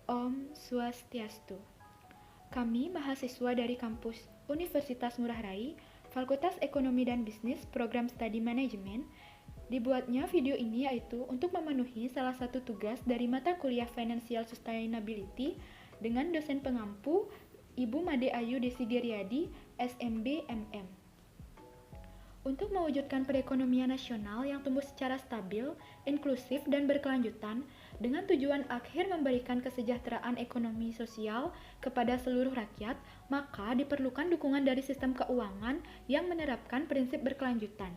Om Swastiastu. Kami mahasiswa dari kampus Universitas Ngurah Rai, Fakultas Ekonomi dan Bisnis, Program Studi Manajemen. Dibuatnya video ini yaitu untuk memenuhi salah satu tugas dari mata kuliah Financial Sustainability dengan dosen pengampu Ibu Made Ayu Desideriadi, SMB MM. Untuk mewujudkan perekonomian nasional yang tumbuh secara stabil, inklusif, dan berkelanjutan, dengan tujuan akhir memberikan kesejahteraan ekonomi sosial kepada seluruh rakyat, maka diperlukan dukungan dari sistem keuangan yang menerapkan prinsip berkelanjutan.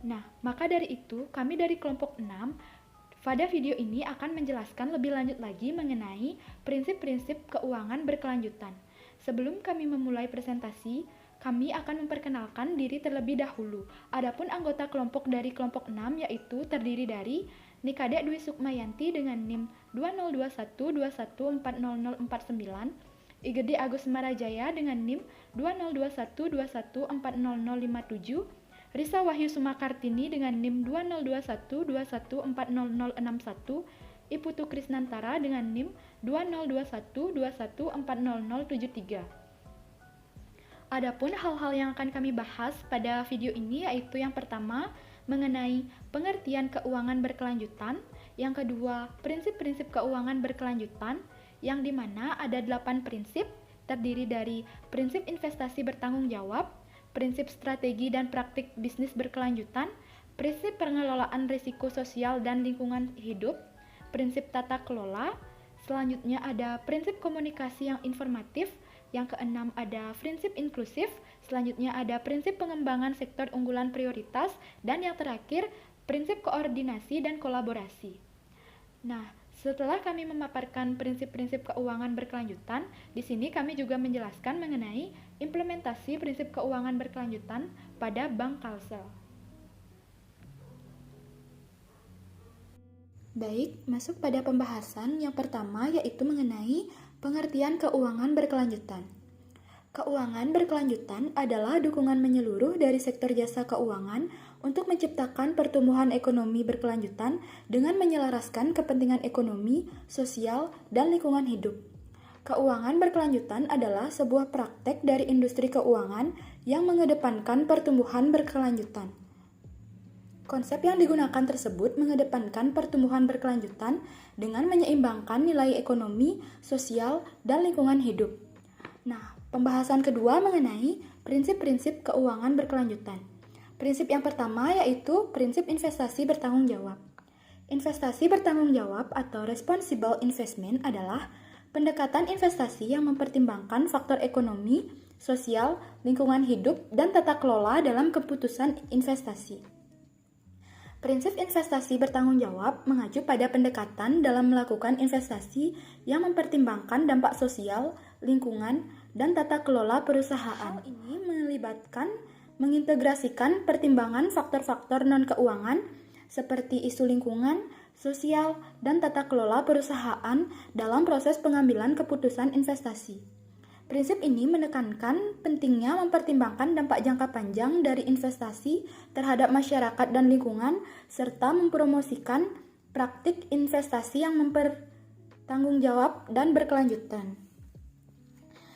Nah, maka dari itu, kami dari kelompok 6 pada video ini akan menjelaskan lebih lanjut lagi mengenai prinsip-prinsip keuangan berkelanjutan. Sebelum kami memulai presentasi, kami akan memperkenalkan diri terlebih dahulu. Adapun anggota kelompok dari kelompok 6 yaitu terdiri dari Nikade Dwi Sukmayanti dengan NIM 2021214049, Igede Agus Marajaya dengan NIM 2021214057, Risa Wahyu Sumakartini dengan NIM 2021214061, Iputu Krisnantara dengan NIM 2021214073. Adapun hal-hal yang akan kami bahas pada video ini yaitu yang pertama mengenai pengertian keuangan berkelanjutan, yang kedua prinsip-prinsip keuangan berkelanjutan, yang dimana ada 8 prinsip terdiri dari prinsip investasi bertanggung jawab, prinsip strategi dan praktik bisnis berkelanjutan, prinsip pengelolaan risiko sosial dan lingkungan hidup, prinsip tata kelola, selanjutnya ada prinsip komunikasi yang informatif, yang keenam ada prinsip inklusif, selanjutnya ada prinsip pengembangan sektor unggulan prioritas, dan yang terakhir prinsip koordinasi dan kolaborasi. Nah, setelah kami memaparkan prinsip-prinsip keuangan berkelanjutan, di sini kami juga menjelaskan mengenai implementasi prinsip keuangan berkelanjutan pada Bank Kalsel. Baik, masuk pada pembahasan yang pertama yaitu mengenai pengertian keuangan berkelanjutan. Keuangan berkelanjutan adalah dukungan menyeluruh dari sektor jasa keuangan untuk menciptakan pertumbuhan ekonomi berkelanjutan dengan menyelaraskan kepentingan ekonomi, sosial, dan lingkungan hidup. Keuangan berkelanjutan adalah sebuah praktek dari industri keuangan yang mengedepankan pertumbuhan berkelanjutan. Konsep yang digunakan tersebut mengedepankan pertumbuhan berkelanjutan dengan menyeimbangkan nilai ekonomi, sosial, dan lingkungan hidup. Nah, pembahasan kedua mengenai prinsip-prinsip keuangan berkelanjutan. Prinsip yang pertama yaitu prinsip investasi bertanggung jawab. Investasi bertanggung jawab atau responsible investment adalah pendekatan investasi yang mempertimbangkan faktor ekonomi, sosial, lingkungan hidup, dan tata kelola dalam keputusan investasi. Prinsip investasi bertanggung jawab mengacu pada pendekatan dalam melakukan investasi yang mempertimbangkan dampak sosial, lingkungan, dan tata kelola perusahaan. Hal ini melibatkan mengintegrasikan pertimbangan faktor-faktor non-keuangan seperti isu lingkungan, sosial, dan tata kelola perusahaan dalam proses pengambilan keputusan investasi. Prinsip ini menekankan pentingnya mempertimbangkan dampak jangka panjang dari investasi terhadap masyarakat dan lingkungan, serta mempromosikan praktik investasi yang mempertanggung jawab dan berkelanjutan.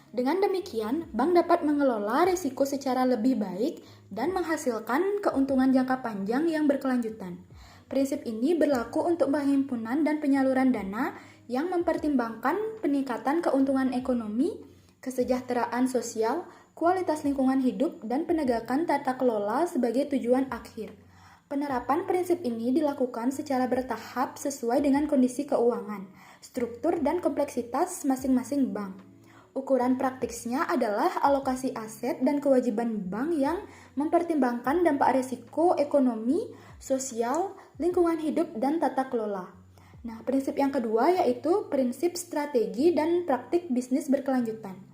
Dengan demikian, bank dapat mengelola risiko secara lebih baik dan menghasilkan keuntungan jangka panjang yang berkelanjutan. Prinsip ini berlaku untuk penghimpunan dan penyaluran dana yang mempertimbangkan peningkatan keuntungan ekonomi, kesejahteraan sosial, kualitas lingkungan hidup, dan penegakan tata kelola sebagai tujuan akhir. Penerapan prinsip ini dilakukan secara bertahap sesuai dengan kondisi keuangan, struktur, dan kompleksitas masing-masing bank. Ukuran praktisnya adalah alokasi aset dan kewajiban bank yang mempertimbangkan dampak risiko ekonomi, sosial, lingkungan hidup, dan tata kelola. Nah, prinsip yang kedua yaitu prinsip strategi dan praktik bisnis berkelanjutan.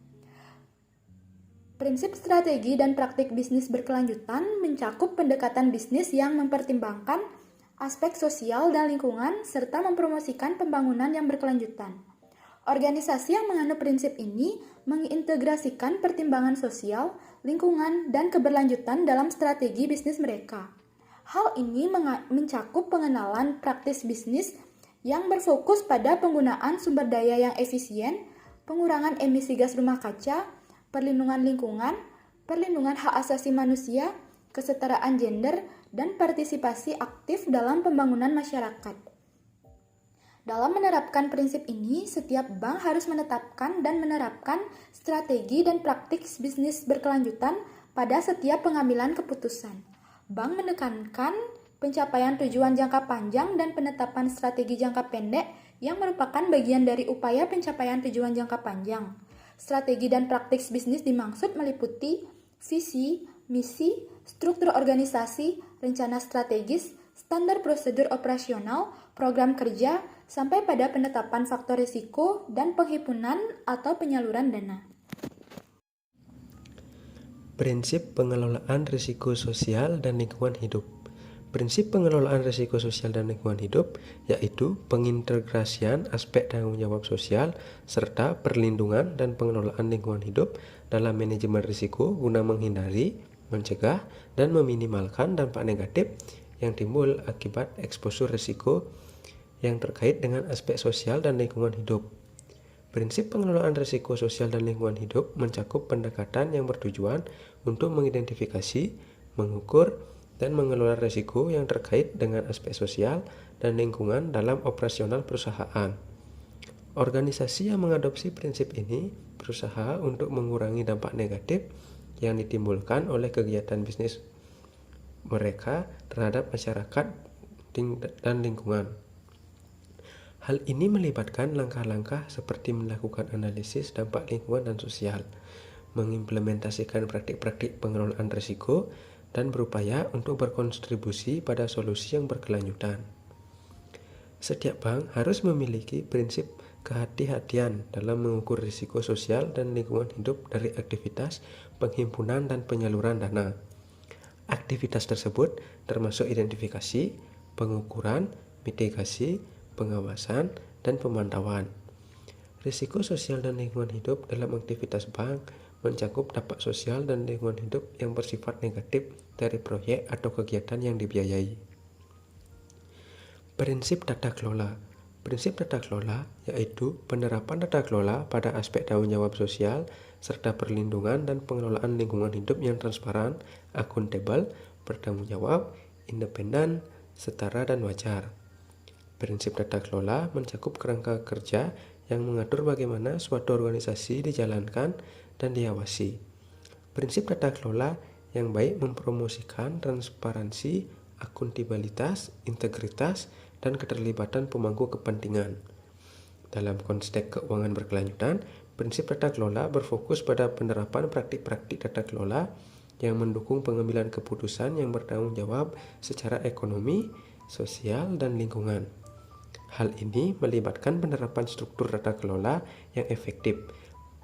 Prinsip strategi dan praktik bisnis berkelanjutan mencakup pendekatan bisnis yang mempertimbangkan aspek sosial dan lingkungan serta mempromosikan pembangunan yang berkelanjutan. Organisasi yang menganut prinsip ini mengintegrasikan pertimbangan sosial, lingkungan, dan keberlanjutan dalam strategi bisnis mereka. Hal ini mencakup pengenalan praktis bisnis yang berfokus pada penggunaan sumber daya yang efisien, pengurangan emisi gas rumah kaca, perlindungan lingkungan, perlindungan hak asasi manusia, kesetaraan gender, dan partisipasi aktif dalam pembangunan masyarakat. Dalam menerapkan prinsip ini, setiap bank harus menetapkan dan menerapkan strategi dan praktik bisnis berkelanjutan pada setiap pengambilan keputusan. Bank menekankan pencapaian tujuan jangka panjang dan penetapan strategi jangka pendek yang merupakan bagian dari upaya pencapaian tujuan jangka panjang. Strategi dan praktik bisnis dimaksud meliputi visi, misi, struktur organisasi, rencana strategis, standar prosedur operasional, program kerja, sampai pada penetapan faktor risiko dan penghimpunan atau penyaluran dana. Prinsip pengelolaan risiko sosial dan lingkungan hidup. Prinsip pengelolaan risiko sosial dan lingkungan hidup yaitu pengintegrasian aspek tanggung jawab sosial serta perlindungan dan pengelolaan lingkungan hidup dalam manajemen risiko guna menghindari, mencegah, dan meminimalkan dampak negatif yang timbul akibat eksposur risiko yang terkait dengan aspek sosial dan lingkungan hidup. Prinsip pengelolaan risiko sosial dan lingkungan hidup mencakup pendekatan yang bertujuan untuk mengidentifikasi, mengukur, dan mengelola risiko yang terkait dengan aspek sosial dan lingkungan dalam operasional perusahaan. Organisasi yang mengadopsi prinsip ini berusaha untuk mengurangi dampak negatif yang ditimbulkan oleh kegiatan bisnis mereka terhadap masyarakat dan lingkungan. Hal ini melibatkan langkah-langkah seperti melakukan analisis dampak lingkungan dan sosial, mengimplementasikan praktik-praktik pengelolaan risiko, dan berupaya untuk berkontribusi pada solusi yang berkelanjutan. Setiap bank harus memiliki prinsip kehati-hatian dalam mengukur risiko sosial dan lingkungan hidup dari aktivitas penghimpunan dan penyaluran dana. Aktivitas tersebut termasuk identifikasi, pengukuran, mitigasi, pengawasan, dan pemantauan. Risiko sosial dan lingkungan hidup dalam aktivitas bank mencakup dampak sosial dan lingkungan hidup yang bersifat negatif dari proyek atau kegiatan yang dibiayai. Prinsip tata kelola. Prinsip tata kelola yaitu penerapan tata kelola pada aspek tanggung jawab sosial serta perlindungan dan pengelolaan lingkungan hidup yang transparan, akuntabel, bertanggung jawab, independen, setara, dan wajar. Prinsip tata kelola mencakup kerangka kerja yang mengatur bagaimana suatu organisasi dijalankan dan diawasi. Prinsip tata kelola yang baik mempromosikan transparansi, akuntabilitas, integritas, dan keterlibatan pemangku kepentingan. Dalam konteks keuangan berkelanjutan, prinsip tata kelola berfokus pada penerapan praktik-praktik tata kelola yang mendukung pengambilan keputusan yang bertanggung jawab secara ekonomi, sosial, dan lingkungan. Hal ini melibatkan penerapan struktur tata kelola yang efektif,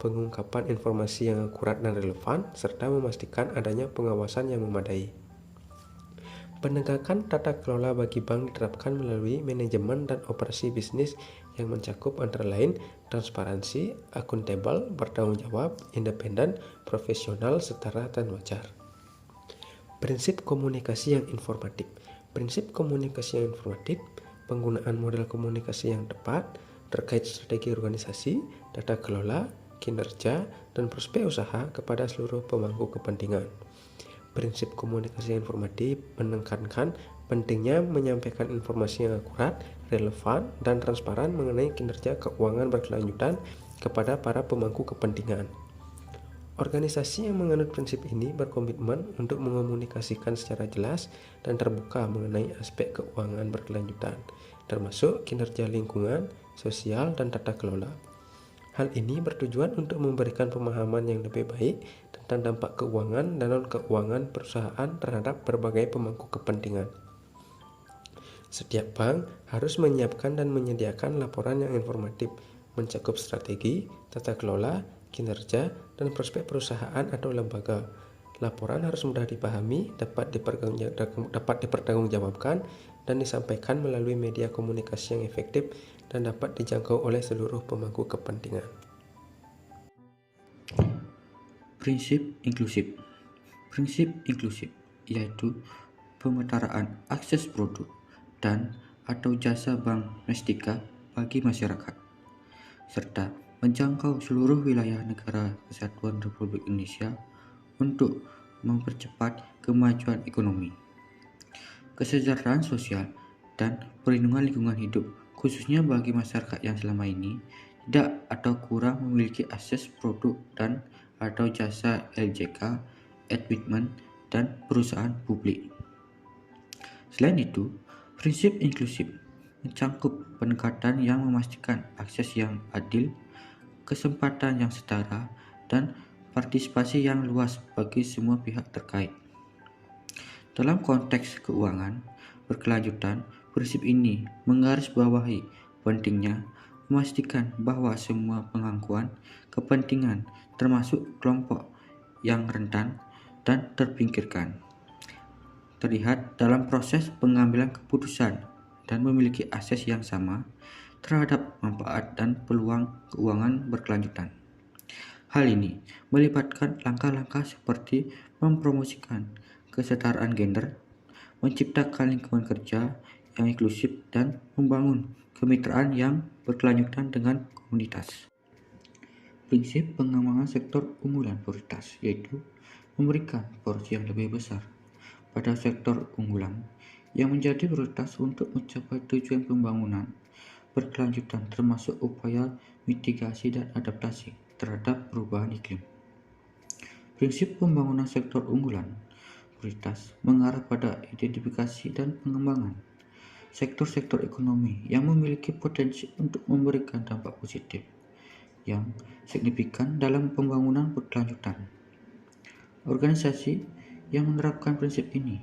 pengungkapan informasi yang akurat dan relevan, serta memastikan adanya pengawasan yang memadai. Penegakan tata kelola bagi bank diterapkan melalui manajemen dan operasi bisnis yang mencakup antara lain transparansi, akuntabel, bertanggung jawab, independen, profesional, setara, dan wajar. Prinsip komunikasi yang informatif. Prinsip komunikasi yang informatif, penggunaan model komunikasi yang tepat terkait strategi organisasi, tata kelola, kinerja, dan prospek usaha kepada seluruh pemangku kepentingan. Prinsip komunikasi informatif menekankan pentingnya menyampaikan informasi yang akurat, relevan, dan transparan mengenai kinerja keuangan berkelanjutan kepada para pemangku kepentingan. Organisasi yang menganut prinsip ini berkomitmen untuk mengomunikasikan secara jelas dan terbuka mengenai aspek keuangan berkelanjutan, termasuk kinerja lingkungan, sosial, dan tata kelola. Hal ini bertujuan untuk memberikan pemahaman yang lebih baik tentang dampak keuangan dan non-keuangan perusahaan terhadap berbagai pemangku kepentingan. Setiap bank harus menyiapkan dan menyediakan laporan yang informatif, mencakup strategi, tata kelola, kinerja, dan prospek perusahaan atau lembaga. Laporan harus mudah dipahami, dapat dipertanggungjawabkan, dan disampaikan melalui media komunikasi yang efektif dan dapat dijangkau oleh seluruh pemangku kepentingan. Prinsip inklusif. Prinsip inklusif yaitu pemetaraan akses produk dan atau jasa bank domestika bagi masyarakat, serta menjangkau seluruh wilayah negara Kesatuan Republik Indonesia untuk mempercepat kemajuan ekonomi, kesejahteraan sosial, dan perlindungan lingkungan hidup, khususnya bagi masyarakat yang selama ini tidak atau kurang memiliki akses produk dan atau jasa LJK, equipment, dan perusahaan publik. Selain itu, prinsip inklusif mencangkup pendekatan yang memastikan akses yang adil, kesempatan yang setara, dan partisipasi yang luas bagi semua pihak terkait. Dalam konteks keuangan berkelanjutan, prinsip ini menggarisbawahi pentingnya memastikan bahwa semua pemangkuan kepentingan, termasuk kelompok yang rentan dan terpinggirkan, terlihat dalam proses pengambilan keputusan dan memiliki akses yang sama terhadap manfaat dan peluang keuangan berkelanjutan. Hal ini melibatkan langkah-langkah seperti mempromosikan kesetaraan gender, menciptakan lingkungan kerja yang inklusif, dan membangun kemitraan yang berkelanjutan dengan komunitas. Prinsip pengembangan sektor unggulan prioritas yaitu memberikan porsi yang lebih besar pada sektor unggulan yang menjadi prioritas untuk mencapai tujuan pembangunan berkelanjutan, termasuk upaya mitigasi dan adaptasi terhadap perubahan iklim. Prinsip pembangunan sektor unggulan prioritas mengarah pada identifikasi dan pengembangan sektor-sektor ekonomi yang memiliki potensi untuk memberikan dampak positif yang signifikan dalam pembangunan berkelanjutan. Organisasi yang menerapkan prinsip ini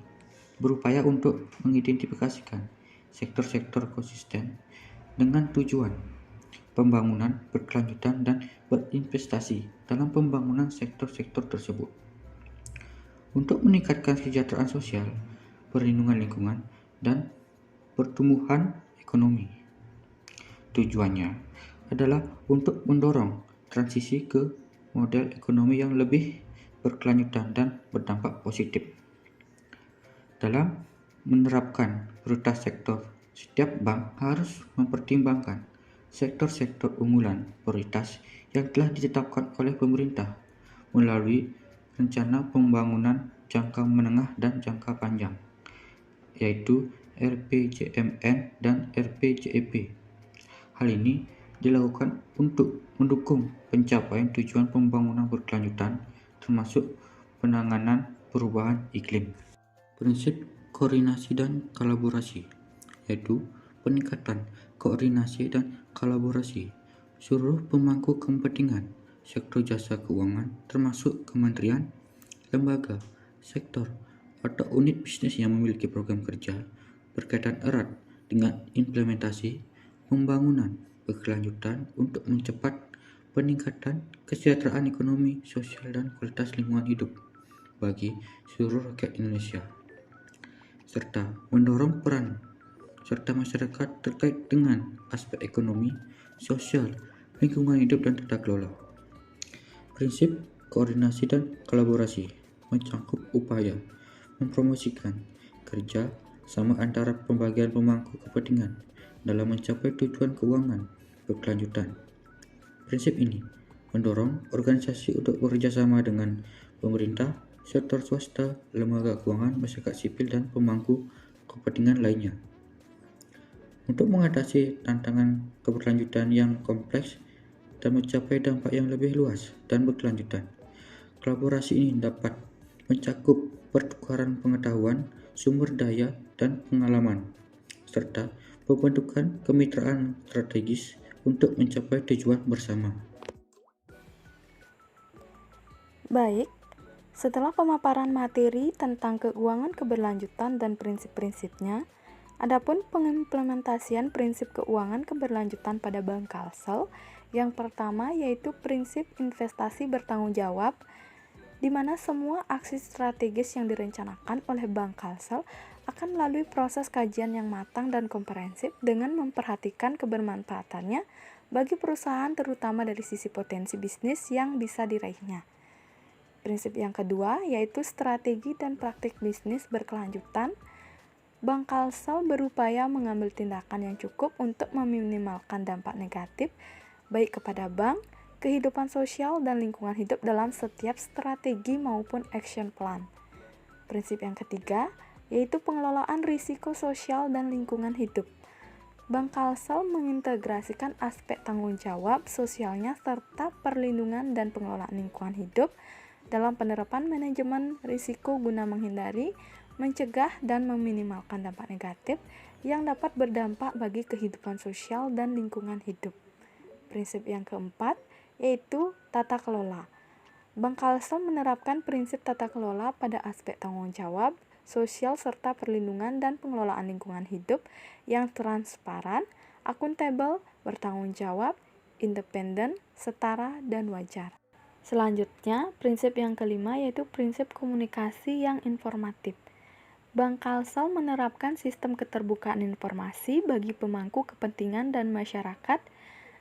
berupaya untuk mengidentifikasikan sektor-sektor konsisten dengan tujuan pembangunan berkelanjutan dan berinvestasi dalam pembangunan sektor-sektor tersebut. Untuk meningkatkan kesejahteraan sosial, perlindungan lingkungan, dan pertumbuhan ekonomi. Tujuannya adalah untuk mendorong transisi ke model ekonomi yang lebih berkelanjutan dan berdampak positif. Dalam menerapkan prioritas sektor, setiap bank harus mempertimbangkan sektor-sektor unggulan prioritas yang telah ditetapkan oleh pemerintah melalui rencana pembangunan jangka menengah dan jangka panjang, yaitu RPJMN dan RPJP. Hal ini dilakukan untuk mendukung pencapaian tujuan pembangunan berkelanjutan, termasuk penanganan perubahan iklim. Prinsip koordinasi dan kolaborasi yaitu peningkatan koordinasi dan kolaborasi seluruh pemangku kepentingan sektor jasa keuangan, termasuk kementerian, lembaga, sektor, atau unit bisnis yang memiliki program kerja berkaitan erat dengan implementasi pembangunan berkelanjutan untuk mencepat peningkatan kesejahteraan ekonomi, sosial, dan kualitas lingkungan hidup bagi seluruh rakyat Indonesia, serta mendorong peran serta masyarakat terkait dengan aspek ekonomi, sosial, lingkungan hidup, dan tata kelola. Prinsip koordinasi dan kolaborasi mencangkup upaya mempromosikan kerja sama antara pembagian pemangku kepentingan dalam mencapai tujuan keuangan berkelanjutan. Prinsip ini mendorong organisasi untuk bekerjasama dengan pemerintah, sektor swasta, lembaga keuangan, masyarakat sipil, dan pemangku kepentingan lainnya. Untuk mengatasi tantangan keberlanjutan yang kompleks dan mencapai dampak yang lebih luas dan berkelanjutan, kolaborasi ini dapat mencakup pertukaran pengetahuan, sumber daya, dan pengalaman, serta pembentukan kemitraan strategis untuk mencapai tujuan bersama. Baik, setelah pemaparan materi tentang keuangan keberlanjutan dan prinsip-prinsipnya, adapun pengimplementasian prinsip keuangan keberlanjutan pada Bank Kalsel, yang pertama yaitu prinsip investasi bertanggung jawab, di mana semua aksi strategis yang direncanakan oleh Bank Kalsel akan melalui proses kajian yang matang dan komprehensif dengan memperhatikan kebermanfaatannya bagi perusahaan, terutama dari sisi potensi bisnis yang bisa diraihnya. Prinsip yang kedua yaitu strategi dan praktik bisnis berkelanjutan, Bank Kalsel berupaya mengambil tindakan yang cukup untuk meminimalkan dampak negatif baik kepada bank, kehidupan sosial, dan lingkungan hidup dalam setiap strategi maupun action plan. Prinsip yang ketiga yaitu pengelolaan risiko sosial dan lingkungan hidup. Bank Kalsel mengintegrasikan aspek tanggung jawab sosialnya serta perlindungan dan pengelolaan lingkungan hidup dalam penerapan manajemen risiko guna menghindari, mencegah, dan meminimalkan dampak negatif yang dapat berdampak bagi kehidupan sosial dan lingkungan hidup. Prinsip yang keempat yaitu tata kelola. Bank Kalsel menerapkan prinsip tata kelola pada aspek tanggung jawab sosial serta perlindungan dan pengelolaan lingkungan hidup yang transparan, akuntabel, bertanggung jawab, independen, setara, dan wajar. Selanjutnya, prinsip yang kelima yaitu prinsip komunikasi yang informatif. Bank Kalsel menerapkan sistem keterbukaan informasi bagi pemangku kepentingan dan masyarakat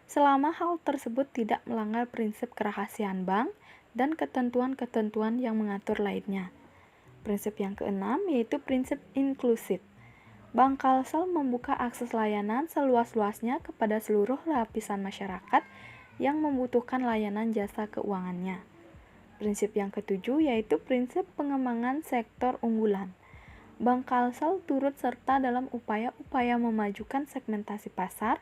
selama hal tersebut tidak melanggar prinsip kerahasiaan bank dan ketentuan-ketentuan yang mengatur lainnya. Prinsip yang keenam yaitu prinsip inklusif. Bank Kalsel membuka akses layanan seluas-luasnya kepada seluruh lapisan masyarakat yang membutuhkan layanan jasa keuangannya. Prinsip yang ketujuh yaitu prinsip pengembangan sektor unggulan. Bank Kalsel turut serta dalam upaya-upaya memajukan segmentasi pasar,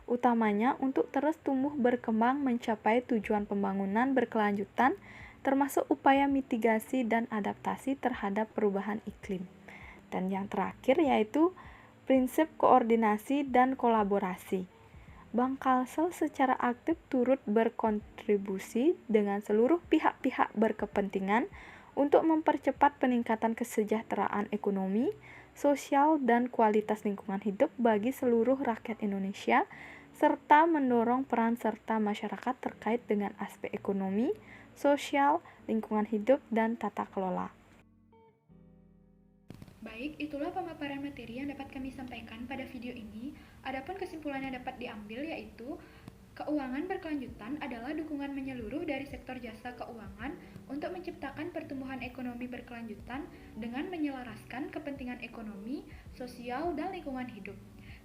utamanya untuk terus tumbuh berkembang mencapai tujuan pembangunan berkelanjutan, termasuk upaya mitigasi dan adaptasi terhadap perubahan iklim. Dan yang terakhir yaitu prinsip koordinasi dan kolaborasi. Bank Kalsel secara aktif turut berkontribusi dengan seluruh pihak-pihak berkepentingan untuk mempercepat peningkatan kesejahteraan ekonomi, sosial, dan kualitas lingkungan hidup bagi seluruh rakyat Indonesia, serta mendorong peran serta masyarakat terkait dengan aspek ekonomi, sosial, lingkungan hidup, dan tata kelola. Baik, itulah pemaparan materi yang dapat kami sampaikan pada video ini. Adapun kesimpulan yang dapat diambil yaitu keuangan berkelanjutan adalah dukungan menyeluruh dari sektor jasa keuangan untuk menciptakan pertumbuhan ekonomi berkelanjutan dengan menyelaraskan kepentingan ekonomi, sosial, dan lingkungan hidup.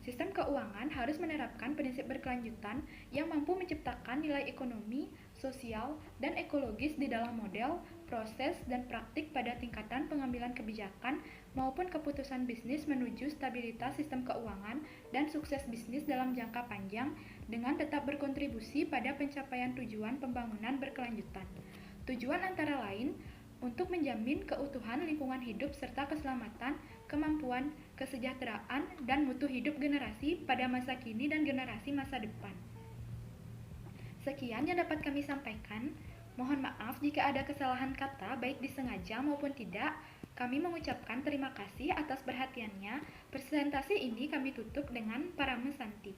Sistem keuangan harus menerapkan prinsip berkelanjutan yang mampu menciptakan nilai ekonomi, sosial, dan ekologis di dalam model, proses, dan praktik pada tingkatan pengambilan kebijakan maupun keputusan bisnis menuju stabilitas sistem keuangan dan sukses bisnis dalam jangka panjang dengan tetap berkontribusi pada pencapaian tujuan pembangunan berkelanjutan. Tujuan antara lain untuk menjamin keutuhan lingkungan hidup serta keselamatan, kemampuan, kesejahteraan, dan mutu hidup generasi pada masa kini dan generasi masa depan. Sekian yang dapat kami sampaikan. Mohon maaf jika ada kesalahan kata baik disengaja maupun tidak. Kami mengucapkan terima kasih atas perhatiannya. Presentasi ini kami tutup dengan Parama Santi.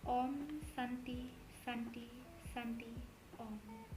Om Santi Santi Santi Om.